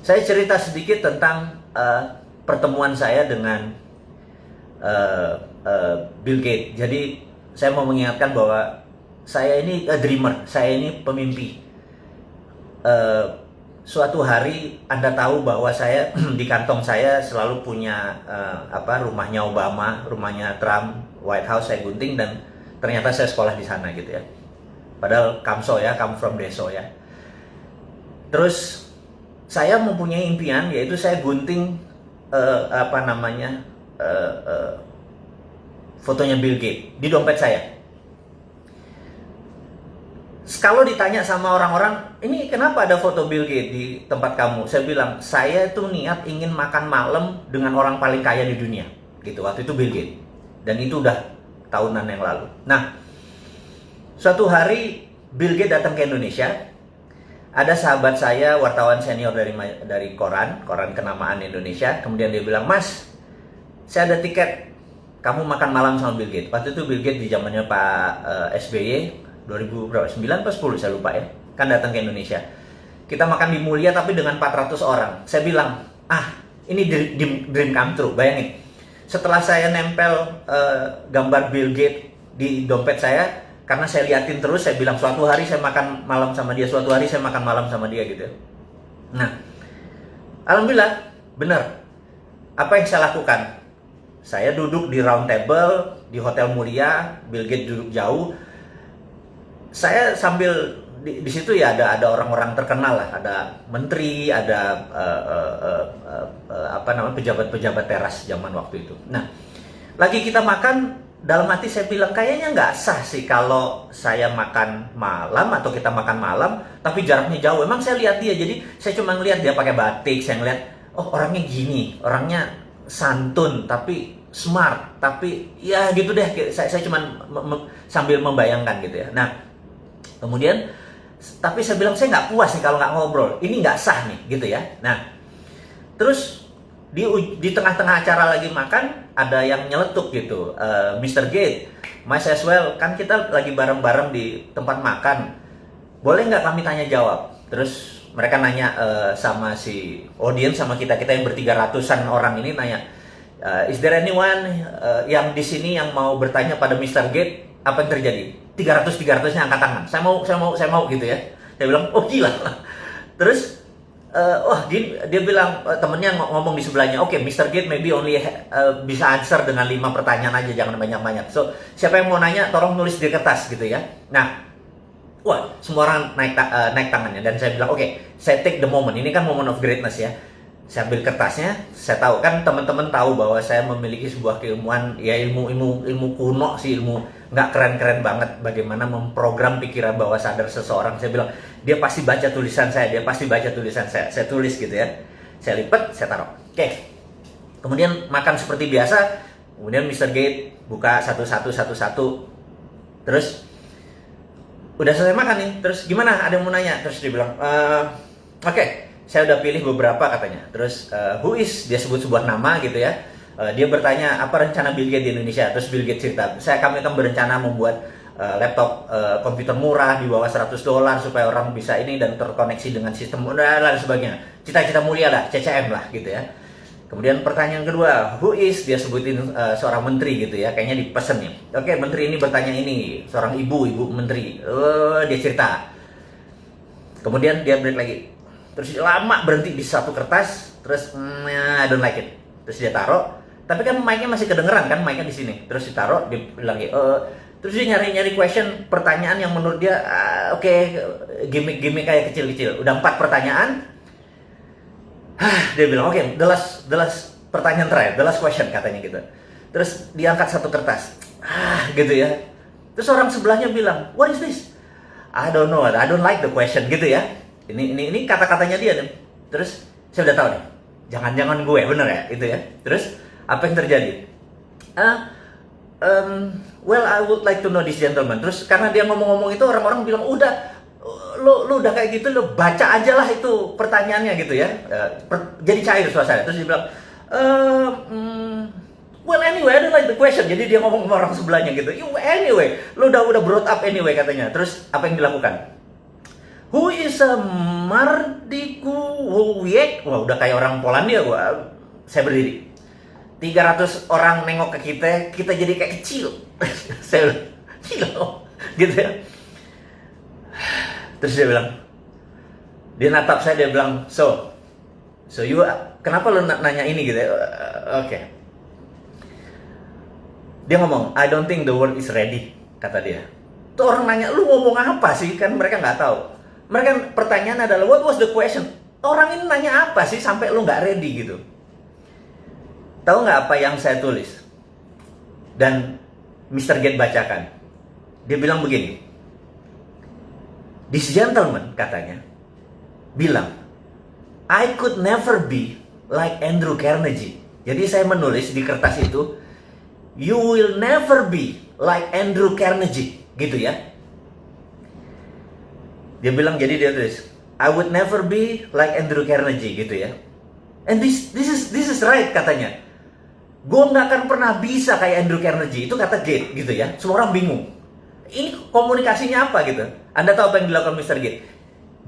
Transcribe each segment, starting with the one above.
Saya cerita sedikit tentang pertemuan saya dengan Bill Gates. Jadi saya mau mengingatkan bahwa saya ini dreamer, saya ini pemimpi. Suatu hari Anda tahu bahwa saya di kantong saya selalu punya rumahnya Obama, rumahnya Trump, White House saya gunting, dan ternyata saya sekolah di sana gitu ya. Padahal kamso ya, come from deso ya. Terus saya mempunyai impian, yaitu saya gunting fotonya Bill Gates di dompet saya. Kalau ditanya sama orang-orang, ini kenapa ada foto Bill Gates di tempat kamu? Saya bilang, saya tuh niat ingin makan malam dengan orang paling kaya di dunia. Gitu, waktu itu Bill Gates. Dan itu udah tahunan yang lalu. Nah, suatu hari Bill Gates datang ke Indonesia. Ada sahabat saya, wartawan senior dari koran kenamaan Indonesia. Kemudian dia bilang, Mas, saya ada tiket, kamu makan malam sama Bill Gates. Waktu itu Bill Gates di zamannya Pak SBY, 2009 atau 10 saya lupa ya, kan datang ke Indonesia. Kita makan di Mulia tapi dengan 400 orang. Saya bilang, ini dream come true. Bayangin, setelah saya nempel gambar Bill Gates di dompet saya, karena saya liatin terus, saya bilang suatu hari saya makan malam sama dia, suatu hari saya makan malam sama dia gitu. Nah, alhamdulillah benar. Apa yang saya lakukan? Saya duduk di round table di Hotel Mulia, Bill Gates duduk jauh. Saya sambil di situ ya ada orang-orang terkenal lah, ada menteri, ada pejabat-pejabat teras zaman waktu itu. Nah, lagi kita makan, dalam hati saya bilang kayaknya nggak sah sih kalau saya makan malam atau kita makan malam, tapi jaraknya jauh. Emang saya lihat dia, jadi saya cuma ngeliat dia pakai batik, saya ngeliat, oh orangnya gini, orangnya santun, tapi smart, tapi ya gitu deh. Saya cuma sambil membayangkan gitu ya. Nah, kemudian, tapi saya bilang saya nggak puas nih kalau nggak ngobrol, ini nggak sah nih gitu ya. Nah, terus di tengah-tengah acara lagi makan, ada yang nyeletuk gitu, Mr. Gates, might as well, kan kita lagi bareng-bareng di tempat makan, boleh nggak kami tanya jawab? Terus mereka nanya sama si audience, sama kita yang bertiga ratusan orang ini nanya, is there anyone yang di sini yang mau bertanya pada Mr. Gates? Apa yang terjadi? 300-300-nya angkat tangan. Saya mau gitu ya. Saya bilang, oh gila. Terus, dia bilang, temennya ngomong di sebelahnya, oke, Mr. Gates maybe only bisa answer dengan 5 pertanyaan aja, jangan banyak-banyak. So, siapa yang mau nanya, tolong nulis di kertas gitu ya. Nah, wah, semua orang naik tangannya. Dan saya bilang, oke, saya take the moment. Ini kan moment of greatness ya. Saya ambil kertasnya, saya tahu kan teman-teman tahu bahwa saya memiliki sebuah keilmuan, ya ilmu kuno sih, ilmu nggak keren-keren banget bagaimana memprogram pikiran bawah sadar seseorang. Saya bilang, dia pasti baca tulisan saya, saya tulis gitu ya. Saya lipat, saya taruh. Oke. Kemudian makan seperti biasa, kemudian Mr. Gates buka satu-satu. Terus, udah selesai makan nih, terus gimana? Ada yang mau nanya? Terus dia bilang, oke. Saya udah pilih beberapa katanya. Terus who is, dia sebut sebuah nama gitu ya. Dia bertanya apa rencana Bill Gates di Indonesia. Terus Bill Gates cerita, kami akan berencana membuat laptop komputer murah di bawah $100 supaya orang bisa ini dan terkoneksi dengan sistem dan sebagainya. Cita-cita mulia lah, CCM lah gitu ya. Kemudian pertanyaan kedua, who is, dia sebutin seorang menteri gitu ya. Kayaknya dipesen nih. Oke, menteri ini bertanya ini, seorang ibu menteri. Dia cerita. Kemudian dia break lagi. Terus lama berhenti di satu kertas, terus I don't like it. Terus dia taruh, tapi kan mic-nya masih kedengeran kan, mic-nya di sini. Terus ditaruh, dia bilang terus dia nyari question, pertanyaan yang menurut dia gimmick kayak kecil-kecil. Udah 4 pertanyaan. Dia bilang, oke, the last pertanyaan terakhir, the last question katanya gitu. Terus diangkat satu kertas. Gitu ya. Terus orang sebelahnya bilang, what is this? I don't know, I don't like the question gitu ya. Ini kata-katanya dia nih. Terus saya udah tahu nih, jangan-jangan gue bener ya itu ya. Terus apa yang terjadi? Well, I would like to know this gentleman. Terus karena dia ngomong-ngomong itu, orang-orang bilang udah, lu udah kayak gitu, lu baca aja lah itu pertanyaannya gitu ya. Jadi cair suasana. Terus dia bilang, well anyway, I don't like the question. Jadi dia ngomong sama orang sebelahnya gitu. Anyway, lu udah brought up anyway katanya. Terus apa yang dilakukan? Who is a Mardikuwiek? Wah, udah kayak orang Polandia gua. Saya berdiri. 300 orang nengok ke kita jadi kayak kecil. Saya bilang, gila, gitu ya. Terus dia bilang, dia natap saya, dia bilang, so you, kenapa lu nanya ini gitu ya? Oke. Dia ngomong, I don't think the world is ready, kata dia. Tuh orang nanya, lu ngomong apa sih? Kan mereka nggak tahu. Mereka pertanyaan adalah, what was the question? Orang ini nanya apa sih sampai lu nggak ready gitu? Tahu nggak apa yang saya tulis? Dan Mr. Gates bacakan. Dia bilang begini. This gentleman, katanya, bilang, I could never be like Andrew Carnegie. Jadi saya menulis di kertas itu, you will never be like Andrew Carnegie, gitu ya. Dia bilang, jadi dia tulis, I would never be like Andrew Carnegie, gitu ya. And this is right, katanya. Gue nggak akan pernah bisa kayak Andrew Carnegie. Itu kata Gates, gitu ya. Semua orang bingung. Ini komunikasinya apa gitu? Anda tahu apa yang dilakukan Mr. Gates?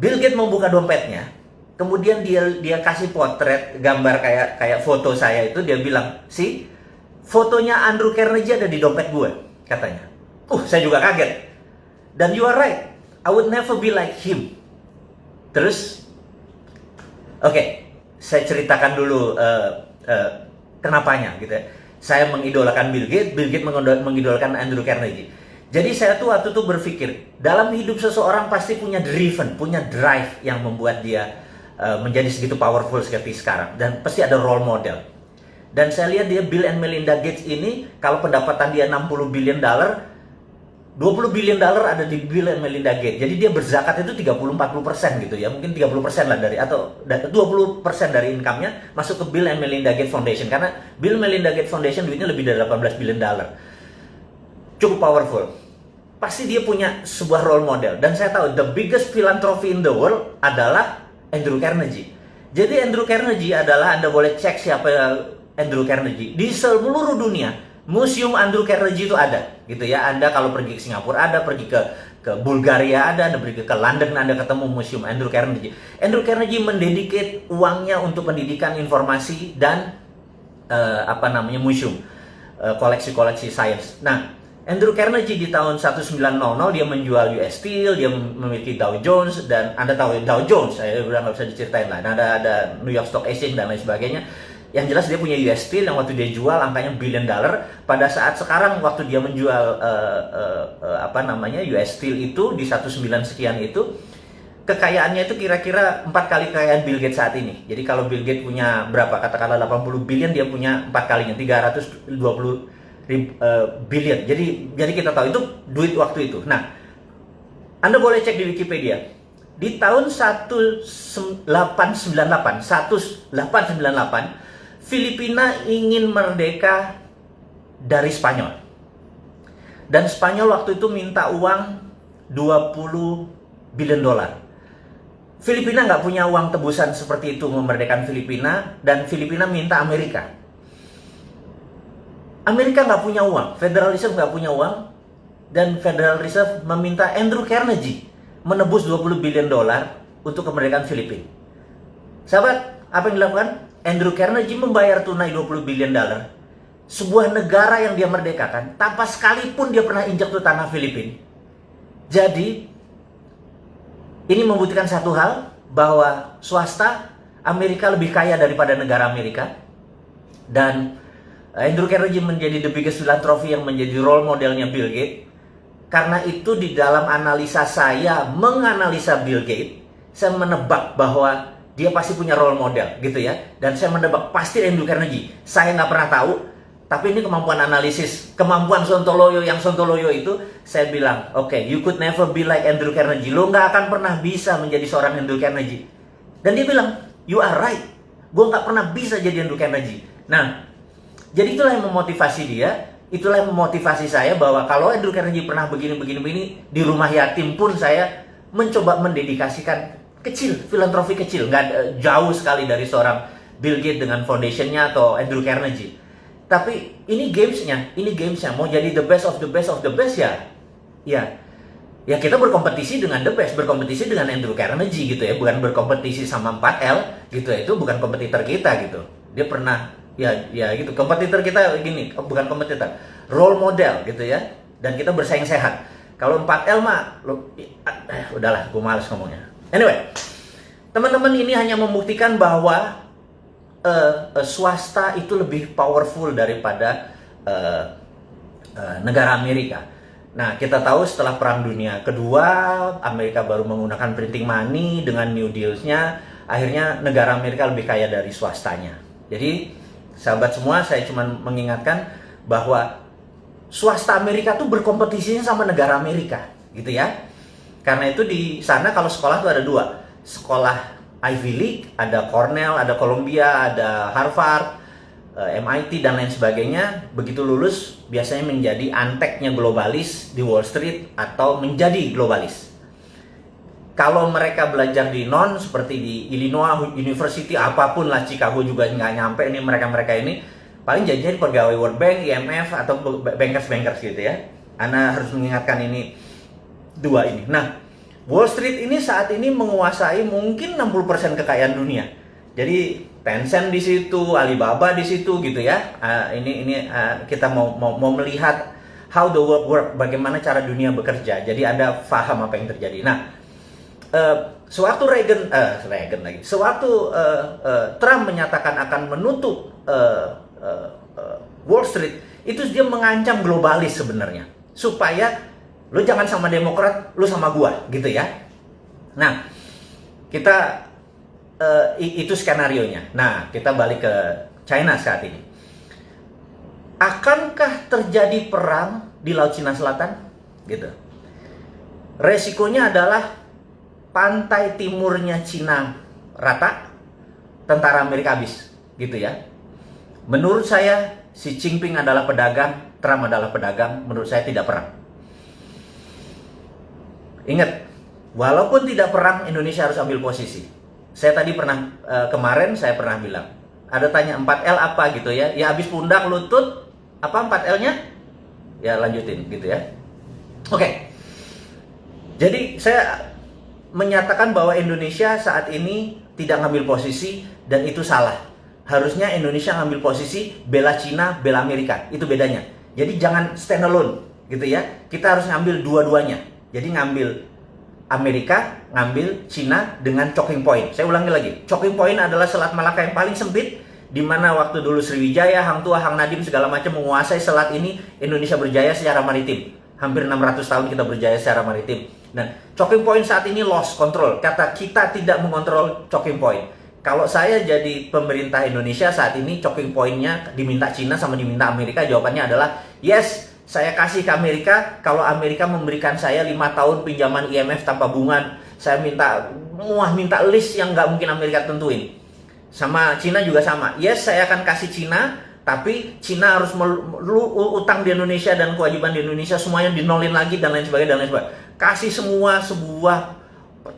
Bill Gates membuka dompetnya, kemudian dia kasih potret gambar kayak foto saya itu. Dia bilang, si fotonya Andrew Carnegie ada di dompet gue, katanya. Saya juga kaget. Dan you are right. I would never be like him. Terus, oke, saya ceritakan dulu kenapanya gitu ya. Saya mengidolakan Bill Gates mengidolakan Andrew Carnegie. Jadi saya tuh waktu itu berpikir, dalam hidup seseorang pasti punya punya drive yang membuat dia menjadi segitu powerful seperti sekarang. Dan pasti ada role model. Dan saya lihat dia, Bill and Melinda Gates ini, kalau pendapatan dia $60 billion, $20 billion ada di Bill and Melinda Gates. Jadi dia berzakat itu 30-40% gitu ya. Mungkin 30% lah atau 20% dari income-nya masuk ke Bill and Melinda Gates Foundation. Karena Bill Melinda Gates Foundation duitnya lebih dari $18 billion. Cukup powerful. Pasti dia punya sebuah role model. Dan saya tahu the biggest philanthropy in the world adalah Andrew Carnegie. Jadi Andrew Carnegie adalah, Anda boleh cek siapa Andrew Carnegie. Di seluruh dunia, Museum Andrew Carnegie itu ada, gitu ya. Anda kalau pergi ke Singapura ada, pergi ke Bulgaria ada, Anda pergi ke London Anda ketemu Museum Andrew Carnegie. Andrew Carnegie mendedicate uangnya untuk pendidikan, informasi, dan museum, koleksi-koleksi sains. Nah, Andrew Carnegie di tahun 1900 dia menjual US Steel, dia memiliki Dow Jones, dan Anda tahu Dow Jones, saya udah nggak bisa diceritain lah. Nah, ada New York Stock Exchange dan lain sebagainya. Yang jelas dia punya US Steel yang waktu dia jual angkanya $1 billion. Pada saat sekarang waktu dia menjual US Steel itu di 19 sekian itu, kekayaannya itu kira-kira 4 kali kekayaan Bill Gates saat ini. Jadi kalau Bill Gates punya berapa? Katakanlah 80 billion, dia punya 4 kalinya, 320 billion. Jadi kita tahu itu duit waktu itu. Nah, Anda boleh cek di Wikipedia. Di tahun 1898, Filipina ingin merdeka dari Spanyol. Dan Spanyol waktu itu minta uang $20 billion. Filipina nggak punya uang tebusan seperti itu memerdekakan Filipina, dan Filipina minta Amerika. Amerika nggak punya uang, Federal Reserve nggak punya uang, dan Federal Reserve meminta Andrew Carnegie menebus $20 billion untuk kemerdekaan Filipina. Sahabat, apa yang dilakukan? Andrew Carnegie membayar tunai $20 billion. Sebuah negara yang dia merdekakan tanpa sekalipun dia pernah injak tuh tanah Filipina. Jadi, ini membuktikan satu hal, bahwa swasta Amerika lebih kaya daripada negara Amerika. Dan Andrew Carnegie menjadi the biggest philanthropy yang menjadi role modelnya Bill Gates. Karena itu di dalam analisa saya menganalisa Bill Gates, saya menebak bahwa dia pasti punya role model gitu ya. Dan saya menebak pasti Andrew Carnegie. Saya nggak pernah tahu, tapi ini kemampuan analisis, kemampuan Sontoloyo. Yang Sontoloyo itu saya bilang, oke, you could never be like Andrew Carnegie. Lo nggak akan pernah bisa menjadi seorang Andrew Carnegie. Dan dia bilang, you are right. Gue nggak pernah bisa jadi Andrew Carnegie. Nah, jadi itulah yang memotivasi dia. Itulah yang memotivasi saya bahwa kalau Andrew Carnegie pernah begini, di rumah yatim pun saya mencoba mendedikasikan kecil, filantropi kecil, nggak jauh sekali dari seorang Bill Gates dengan foundationnya atau Andrew Carnegie. Tapi ini gamesnya, mau jadi the best of the best ya. Ya kita berkompetisi dengan the best, berkompetisi dengan Andrew Carnegie gitu ya, bukan berkompetisi sama 4L gitu ya, itu bukan kompetitor kita gitu. Dia pernah ya gitu, kompetitor kita gini, bukan kompetitor, role model gitu ya, dan kita bersaing sehat. Kalau 4L mah udahlah, gue males ngomongnya. Anyway, teman-teman, ini hanya membuktikan bahwa swasta itu lebih powerful daripada negara Amerika. Nah, kita tahu setelah Perang Dunia Kedua, Amerika baru menggunakan printing money dengan New Deal-nya, akhirnya negara Amerika lebih kaya dari swastanya. Jadi, sahabat semua, saya cuma mengingatkan bahwa swasta Amerika tuh berkompetisinya sama negara Amerika, gitu ya. Karena itu di sana kalau sekolah tuh ada dua, sekolah Ivy League, ada Cornell, ada Columbia, ada Harvard, MIT dan lain sebagainya. Begitu lulus biasanya menjadi anteknya globalis di Wall Street atau menjadi globalis. Kalau mereka belajar di non seperti di Illinois University, apapun lah, Chicago juga nggak nyampe ini, mereka ini paling jadi pegawai World Bank, IMF atau bankers gitu ya. Anda harus mengingatkan ini dua ini. Nah, Wall Street ini saat ini menguasai mungkin 60% kekayaan dunia. Jadi Tencent di situ, Alibaba di situ gitu ya. Ini kita mau melihat how the world work, bagaimana cara dunia bekerja. Jadi Anda paham apa yang terjadi. Nah, sewaktu Trump menyatakan akan menutup Wall Street, itu dia mengancam globalis sebenarnya, supaya lu jangan sama Demokrat, lu sama gua gitu ya. Nah, kita itu skenarionya. Nah, kita balik ke China saat ini. Akankah terjadi perang di Laut Cina Selatan? Gitu. Resikonya adalah pantai timurnya Cina rata, tentara Amerika habis, gitu ya. Menurut saya, Xi Jinping adalah pedagang, Trump adalah pedagang. Menurut saya tidak perang. Ingat, walaupun tidak perang, Indonesia harus ambil posisi. Saya tadi pernah, kemarin saya pernah bilang, ada tanya 4L apa gitu ya. Ya habis pundak, lutut, apa 4L-nya? Ya lanjutin gitu ya. Oke. Jadi saya menyatakan bahwa Indonesia saat ini tidak ngambil posisi, dan itu salah. Harusnya Indonesia ngambil posisi bela Cina, bela Amerika. Itu bedanya. Jadi jangan stand alone gitu ya. Kita harus ngambil dua-duanya. Jadi ngambil Amerika, ngambil Cina dengan choking point. Saya ulangi lagi, choking point adalah Selat Malaka yang paling sempit, di mana waktu dulu Sriwijaya, Hang Tuah, Hang Nadim segala macam menguasai selat ini, Indonesia berjaya secara maritim. Hampir 600 tahun kita berjaya secara maritim. Dan choking point saat ini lost control. Kata kita tidak mengontrol choking point. Kalau saya jadi pemerintah Indonesia saat ini, choking point-nya diminta Cina sama diminta Amerika, jawabannya adalah yes. Saya kasih ke Amerika, kalau Amerika memberikan saya 5 tahun pinjaman IMF tanpa bunga, saya minta list yang nggak mungkin Amerika tentuin. Sama Cina juga sama. Yes, saya akan kasih Cina, tapi Cina harus utang di Indonesia dan kewajiban di Indonesia semuanya dinolin lagi dan lain sebagainya. Kasih semua sebuah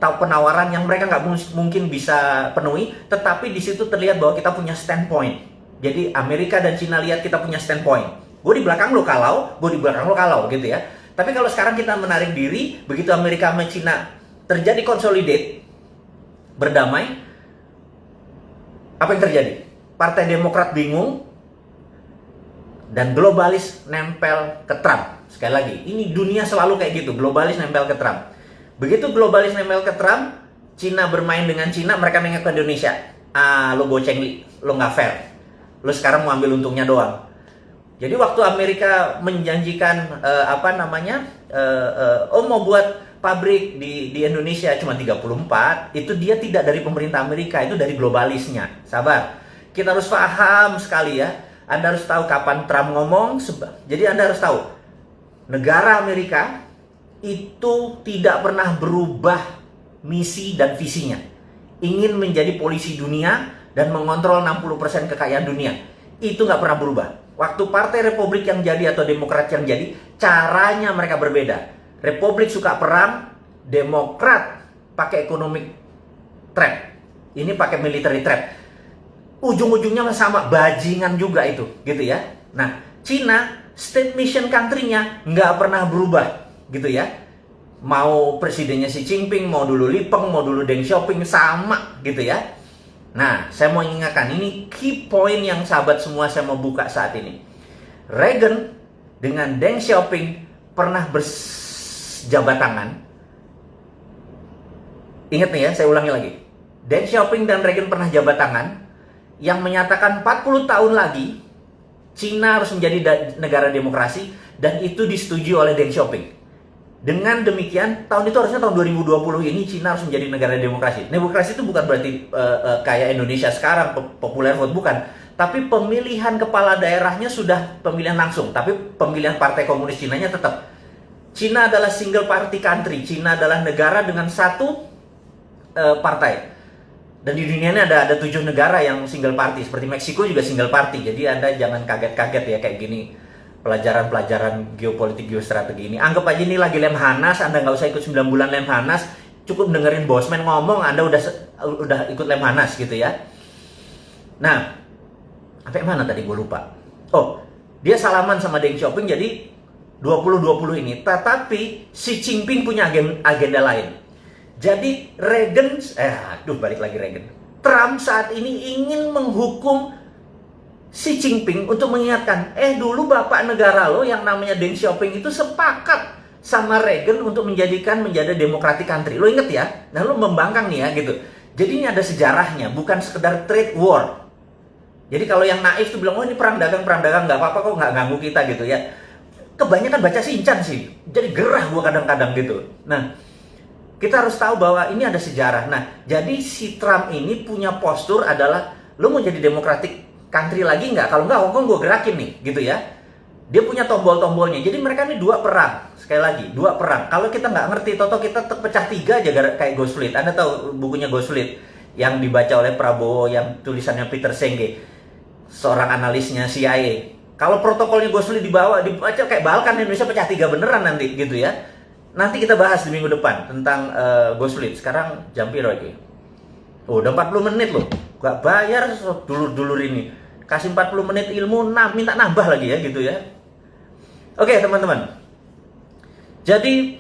penawaran yang mereka nggak mungkin bisa penuhi, tetapi di situ terlihat bahwa kita punya standpoint. Jadi Amerika dan Cina lihat kita punya standpoint. Gue di belakang lo kalau, gue di belakang lo kalau gitu ya. Tapi kalau sekarang kita menarik diri, begitu Amerika sama Cina terjadi consolidate, berdamai, apa yang terjadi? Partai Demokrat bingung, dan globalis nempel ke Trump. Sekali lagi, ini dunia selalu kayak gitu, globalis nempel ke Trump. Begitu globalis nempel ke Trump, Cina bermain dengan Cina, mereka nengok ke Indonesia. Lo goceng, lo nggak fair. Lo sekarang mau ambil untungnya doang. Jadi waktu Amerika menjanjikan mau buat pabrik di Indonesia cuma 34, itu dia tidak dari pemerintah Amerika, itu dari globalisnya. Sabar, kita harus paham sekali ya. Anda harus tahu kapan Trump ngomong. Jadi Anda harus tahu, negara Amerika itu tidak pernah berubah misi dan visinya. Ingin menjadi polisi dunia dan mengontrol 60% kekayaan dunia. Itu nggak pernah berubah. Waktu Partai Republik yang jadi atau Demokrat yang jadi, caranya mereka berbeda. Republik suka perang, Demokrat pakai economic trap. Ini pakai military trap. Ujung-ujungnya sama, bajingan juga itu, gitu ya. Nah, Cina, state mission country-nya nggak pernah berubah, gitu ya. Mau presidennya Xi Jinping, mau dulu Li Peng, mau dulu Deng Xiaoping, sama gitu ya. Nah, saya mau ingatkan, ini key point yang sahabat semua saya mau buka saat ini. Reagan dengan Deng Xiaoping pernah berjabat tangan. Ingat nih ya, saya ulangi lagi. Deng Xiaoping dan Reagan pernah jabat tangan yang menyatakan 40 tahun lagi Cina harus menjadi negara demokrasi, dan itu disetujui oleh Deng Xiaoping. Dengan demikian, tahun itu harusnya tahun 2020 ini Cina harus menjadi negara demokrasi. Demokrasi itu bukan berarti kayak Indonesia sekarang, populer vote, bukan. Tapi pemilihan kepala daerahnya sudah pemilihan langsung. Tapi pemilihan partai komunis Cinanya tetap. Cina adalah single party country. Cina adalah negara dengan satu partai. Dan di dunia ini ada 7 negara yang single party. Seperti Meksiko juga single party. Jadi Anda jangan kaget-kaget ya kayak gini. Pelajaran-pelajaran geopolitik, geostrategi ini. Anggap aja ini lagi Lemhanas, Anda nggak usah ikut 9 bulan Lemhanas, cukup dengerin Bosman ngomong, Anda udah ikut Lemhanas gitu ya. Nah, sampai mana tadi gue lupa. Oh, dia salaman sama Deng Xiaoping jadi 2020 ini. Tetapi Xi Jinping punya agenda lain. Jadi Reagan, balik lagi Reagan. Trump saat ini ingin menghukum Xi Jinping untuk mengingatkan, dulu bapak negara lo yang namanya Deng Xiaoping itu sepakat sama Reagan untuk menjadi democratic country. Lo inget ya? Nah, lo membangkang nih ya gitu. Jadi ini ada sejarahnya, bukan sekedar trade war. Jadi kalau yang naif tuh bilang, oh ini perang dagang, nggak apa-apa kok, nggak ganggu kita gitu ya. Kebanyakan baca Shinchan sih, jadi gerah gua kadang-kadang gitu. Nah, kita harus tahu bahwa ini ada sejarah. Nah, jadi si Trump ini punya postur adalah, lo mau jadi democratic country lagi nggak? Kalau nggak, Hongkong gue gerakin nih, gitu ya. Dia punya tombol-tombolnya. Jadi mereka ini 2 perang. Sekali lagi, 2 perang. Kalau kita nggak ngerti, toto kita terpecah 3 aja kayak Ghost Fleet. Anda tahu bukunya Ghost Fleet yang dibaca oleh Prabowo, yang tulisannya Peter Senge, seorang analisnya CIA. Kalau protokolnya Ghost Fleet dibaca kayak Balkan, Indonesia pecah 3 beneran nanti, gitu ya. Nanti kita bahas di minggu depan tentang Ghost Fleet. Sekarang jam piro iki? Oh, udah 40 menit loh. Gak bayar dulur-dulur ini. Kasih 40 menit ilmu, minta nambah lagi ya gitu ya. Oke teman-teman. Jadi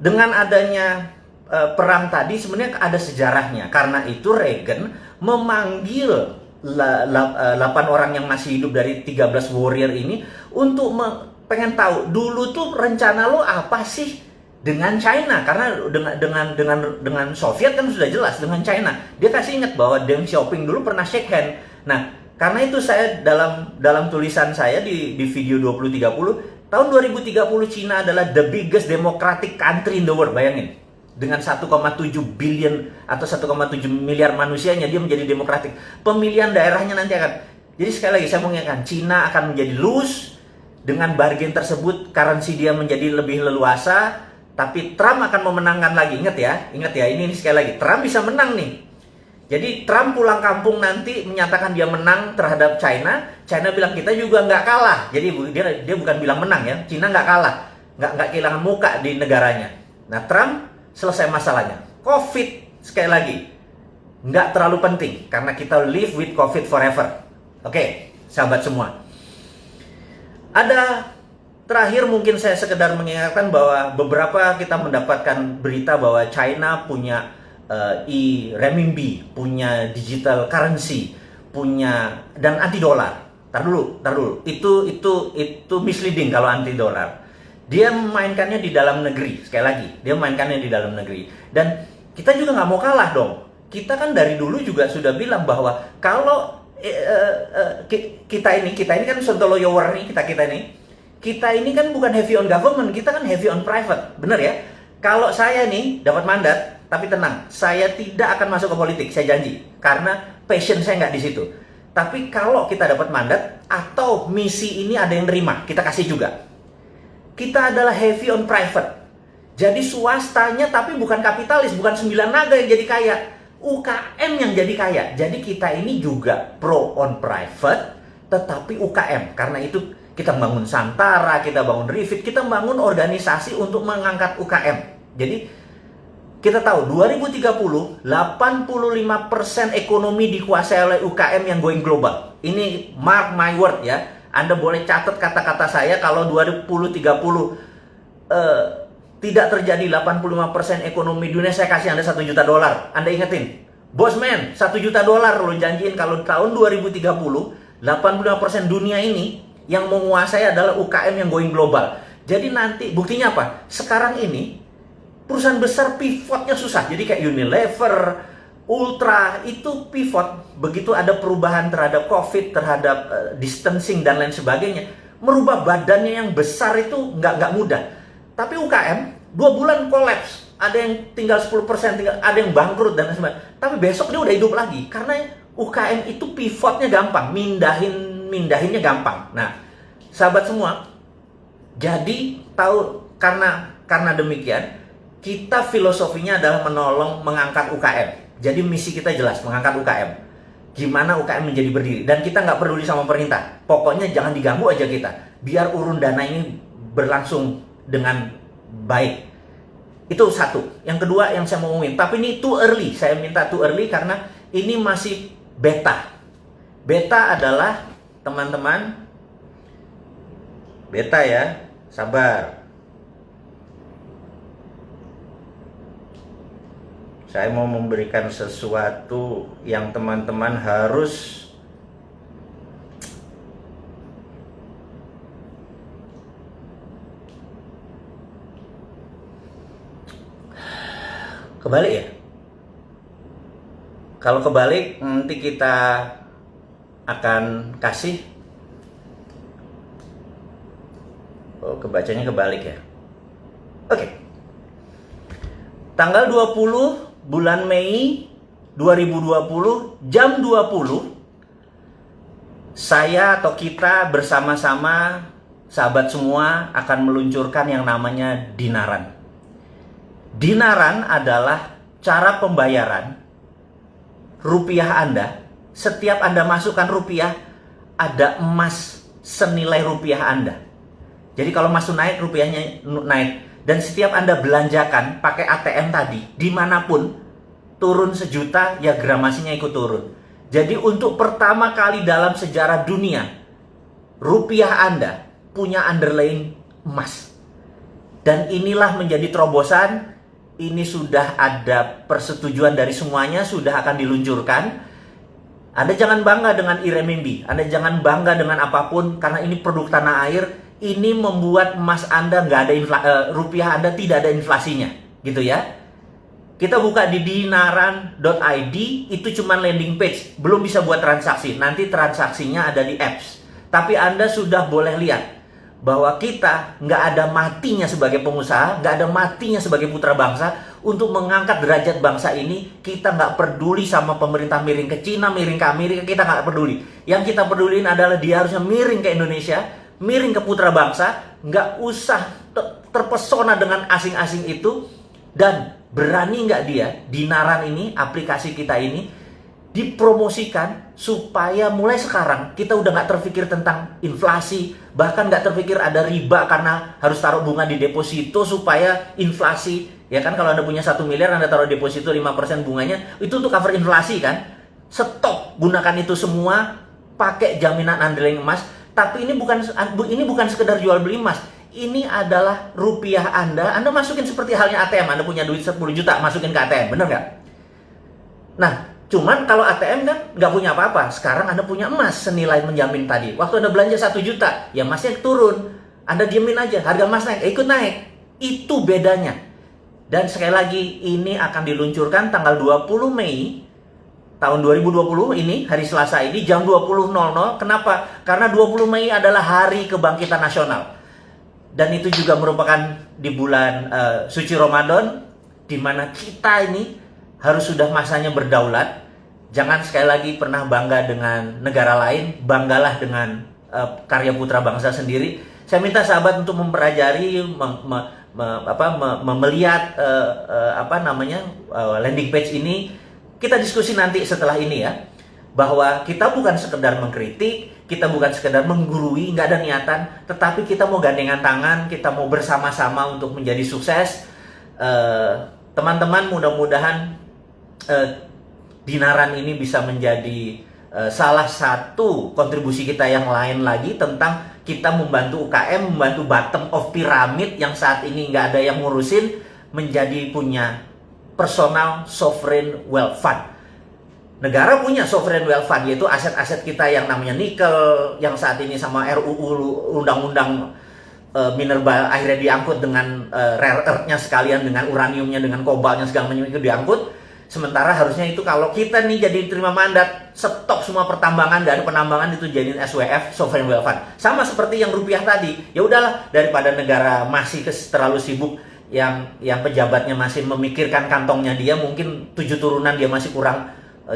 dengan adanya perang tadi sebenarnya ada sejarahnya. Karena itu Reagan memanggil 8 orang yang masih hidup dari 13 warrior ini untuk pengen tahu dulu tuh rencana lo apa sih dengan China, karena dengan Soviet kan sudah jelas, dengan China dia kasih ingat bahwa Deng Xiaoping dulu pernah shake hand. Nah, karena itu saya dalam tulisan saya di video 2030, tahun 2030 China adalah the biggest democratic country in the world. Bayangin, dengan 1,7 billion atau 1,7 miliar manusianya dia menjadi demokratik. Pemilihan daerahnya nanti akan, jadi sekali lagi saya mau ingatkan, China akan menjadi loose. Dengan bargain tersebut currency dia menjadi lebih leluasa. Tapi Trump akan memenangkan lagi. Ingat ya, ini sekali lagi, Trump bisa menang nih. Jadi Trump pulang kampung nanti menyatakan dia menang terhadap China. China bilang kita juga nggak kalah. Jadi dia bukan bilang menang ya, China nggak kalah, nggak kehilangan muka di negaranya. Nah, Trump selesai masalahnya. COVID sekali lagi nggak terlalu penting karena kita live with COVID forever. Oke, sahabat semua. Ada terakhir mungkin saya sekedar mengingatkan bahwa beberapa kita mendapatkan berita bahwa China punya renminbi, punya digital currency, punya dan anti dolar. Tar dulu. Itu misleading kalau anti dolar. Dia memainkannya di dalam negeri. Sekali lagi, dia memainkannya di dalam negeri. Dan kita juga nggak mau kalah dong. Kita kan dari dulu juga sudah bilang bahwa kalau kita ini kan Sontoloyo War nih, kita ini kan bukan heavy on government, kita kan heavy on private, bener ya? Kalau saya nih dapat mandat, tapi tenang, saya tidak akan masuk ke politik, saya janji, karena passion saya nggak di situ. Tapi kalau kita dapat mandat atau misi ini ada yang nerima, kita kasih juga. Kita adalah heavy on private, jadi swastanya tapi bukan kapitalis, bukan 9 naga yang jadi kaya, UKM yang jadi kaya. Jadi kita ini juga pro on private, tetapi UKM, karena itu kita bangun Santara, kita bangun Rifit, kita bangun organisasi untuk mengangkat UKM. Jadi kita tahu 2030 85% ekonomi dikuasai oleh UKM yang going global. Ini mark my word ya. Anda boleh catat kata-kata saya kalau 2030 tidak terjadi 85% ekonomi dunia, saya kasih Anda $1 juta. Anda ingetin, Bosman, $1 juta lo janjiin kalau tahun 2030, 85% dunia ini yang menguasai adalah UKM yang going global. Jadi nanti, buktinya apa? Sekarang ini, perusahaan besar pivotnya susah. Jadi kayak Unilever, Ultra, itu pivot. Begitu ada perubahan terhadap COVID, terhadap distancing dan lain sebagainya, merubah badannya yang besar itu nggak mudah. Tapi UKM 2 bulan kolaps, ada yang tinggal 10%, ada yang bangkrut dan lain sebagainya. Tapi besok dia udah hidup lagi karena UKM itu pivotnya gampang, mindahinnya gampang. Nah, sahabat semua, jadi tahu karena demikian kita filosofinya adalah menolong mengangkat UKM. Jadi misi kita jelas, mengangkat UKM. Gimana UKM menjadi berdiri, dan kita nggak peduli sama perintah. Pokoknya jangan diganggu aja kita, biar urun dana ini berlangsung dengan baik. Itu satu. Yang kedua yang saya mau ngomongin, tapi ini too early. Saya minta too early karena ini masih beta. Beta adalah, teman-teman, beta ya, sabar. Saya mau memberikan sesuatu yang teman-teman harus kebalik ya. Kalau kebalik nanti kita akan kasih. Oh, kebacanya kebalik ya. Oke. Tanggal 20 bulan Mei 2020 jam 20, saya atau kita bersama-sama sahabat semua akan meluncurkan yang namanya Dinaran. Dinaran adalah cara pembayaran rupiah Anda. Setiap Anda masukkan rupiah, ada emas senilai rupiah Anda. Jadi kalau emas naik, rupiahnya naik. Dan setiap Anda belanjakan pakai ATM tadi, dimanapun, turun 1 juta, ya gramasinya ikut turun. Jadi untuk pertama kali dalam sejarah dunia, rupiah Anda punya underlying emas. Dan inilah menjadi terobosan. Ini sudah ada persetujuan dari semuanya, sudah akan diluncurkan. Anda jangan bangga dengan renminbi, Anda jangan bangga dengan apapun, karena ini produk tanah air. Ini membuat emas Anda nggak ada rupiah Anda tidak ada inflasinya, gitu ya. Kita buka di dinaran.id, itu cuma landing page, belum bisa buat transaksi. Nanti transaksinya ada di apps. Tapi Anda sudah boleh lihat bahwa kita nggak ada matinya sebagai pengusaha, nggak ada matinya sebagai putra bangsa untuk mengangkat derajat bangsa ini. Kita nggak peduli sama pemerintah miring ke Cina, miring ke Amerika, kita nggak peduli. Yang kita peduliin adalah dia harusnya miring ke Indonesia, miring ke putra bangsa, nggak usah terpesona dengan asing-asing itu. Dan berani nggak dia, Dinaran ini, aplikasi kita ini, dipromosikan supaya mulai sekarang kita udah nggak terpikir tentang inflasi, bahkan nggak terpikir ada riba karena harus taruh bunga di deposito supaya inflasi. Ya kan, kalau Anda punya 1 miliar, Anda taruh deposito 5% bunganya, itu untuk cover inflasi kan. Stop, gunakan itu semua, pakai jaminan underlying emas. Tapi ini bukan sekedar jual beli emas. Ini adalah rupiah Anda masukin seperti halnya ATM. Anda punya duit 10 juta, masukin ke ATM, bener nggak? Nah, cuman kalau ATM kan nggak punya apa-apa. Sekarang Anda punya emas senilai menjamin tadi. Waktu Anda belanja 1 juta, ya emasnya turun. Anda diemin aja, harga emas naik, ikut naik. Itu bedanya. Dan sekali lagi, ini akan diluncurkan tanggal 20 Mei tahun 2020 ini, hari Selasa ini, jam 20.00. Kenapa? Karena 20 Mei adalah hari kebangkitan nasional. Dan itu juga merupakan di bulan suci Ramadan, di mana kita ini harus sudah masanya berdaulat. Jangan sekali lagi pernah bangga dengan negara lain, banggalah dengan karya putra bangsa sendiri. Saya minta sahabat untuk mempelajari, melihat landing page ini. Kita diskusi nanti setelah ini ya, bahwa kita bukan sekedar mengkritik, kita bukan sekedar menggurui, nggak ada niatan, tetapi kita mau gandengan tangan, kita mau bersama-sama untuk menjadi sukses. Teman-teman, mudah-mudahan Dinaran ini bisa menjadi salah satu kontribusi kita yang lain lagi tentang kita membantu UKM, membantu bottom of pyramid yang saat ini nggak ada yang ngurusin, menjadi punya personal sovereign wealth fund. Negara punya sovereign wealth fund, yaitu aset-aset kita yang namanya nikel, yang saat ini sama RUU Undang-Undang mineral akhirnya diangkut dengan rare earth-nya sekalian, dengan uraniumnya, dengan kobalnya segala macam itu diangkut. Sementara harusnya itu kalau kita nih jadi terima mandat, stop semua pertambangan, dari penambangan itu jadiin SWF, sovereign wealth fund. Sama seperti yang rupiah tadi. Ya udahlah, daripada negara masih terlalu sibuk, yang pejabatnya masih memikirkan kantongnya dia, mungkin 7 turunan dia masih kurang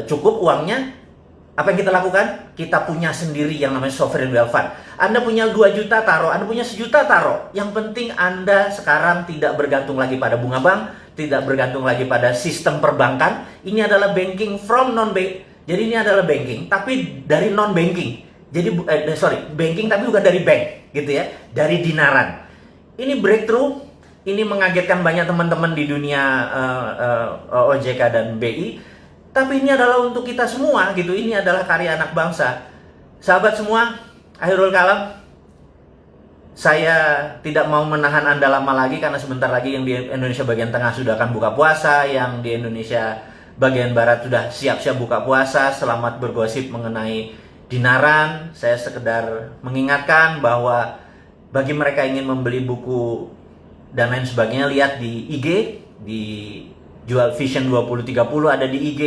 cukup uangnya. Apa yang kita lakukan? Kita punya sendiri yang namanya sovereign wealth fund. Anda punya 2 juta taruh, Anda punya 1 juta taruh. Yang penting Anda sekarang tidak bergantung lagi pada bunga bank, tidak bergantung lagi pada sistem perbankan. Ini adalah banking from non-bank. Jadi ini adalah banking, tapi dari non-banking. Jadi banking tapi bukan dari bank, gitu ya, dari dinaran. Ini breakthrough, ini mengagetkan banyak teman-teman di dunia OJK dan BI. Tapi ini adalah untuk kita semua, gitu. Ini adalah karya anak bangsa. Sahabat semua, akhirul kalam, saya tidak mau menahan Anda lama lagi karena sebentar lagi yang di Indonesia bagian tengah sudah akan buka puasa, yang di Indonesia bagian barat sudah siap-siap buka puasa. Selamat bergosip mengenai dinaran. Saya sekedar mengingatkan bahwa bagi mereka yang ingin membeli buku dan lain sebagainya, lihat di IG, di Jual Vision 2030 ada di IG,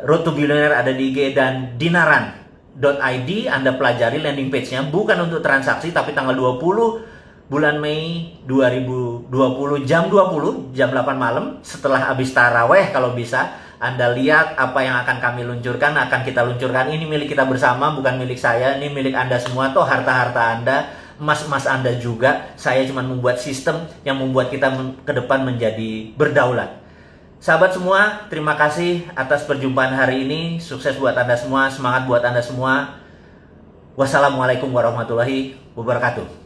Road to Billionaire ada di IG, dan dinaran.id Anda pelajari landing page-nya, bukan untuk transaksi, tapi tanggal 20 bulan Mei 2020 jam 8 malam setelah habis taraweh, kalau bisa Anda lihat apa yang akan kami luncurkan, akan kita luncurkan. Ini milik kita bersama, bukan milik saya, ini milik Anda semua, toh harta-harta Anda, emas-emas Anda juga. Saya cuma membuat sistem yang membuat kita ke depan menjadi berdaulat. Sahabat semua, terima kasih atas perjumpaan hari ini. Sukses buat Anda semua, semangat buat Anda semua. Wassalamualaikum warahmatullahi wabarakatuh.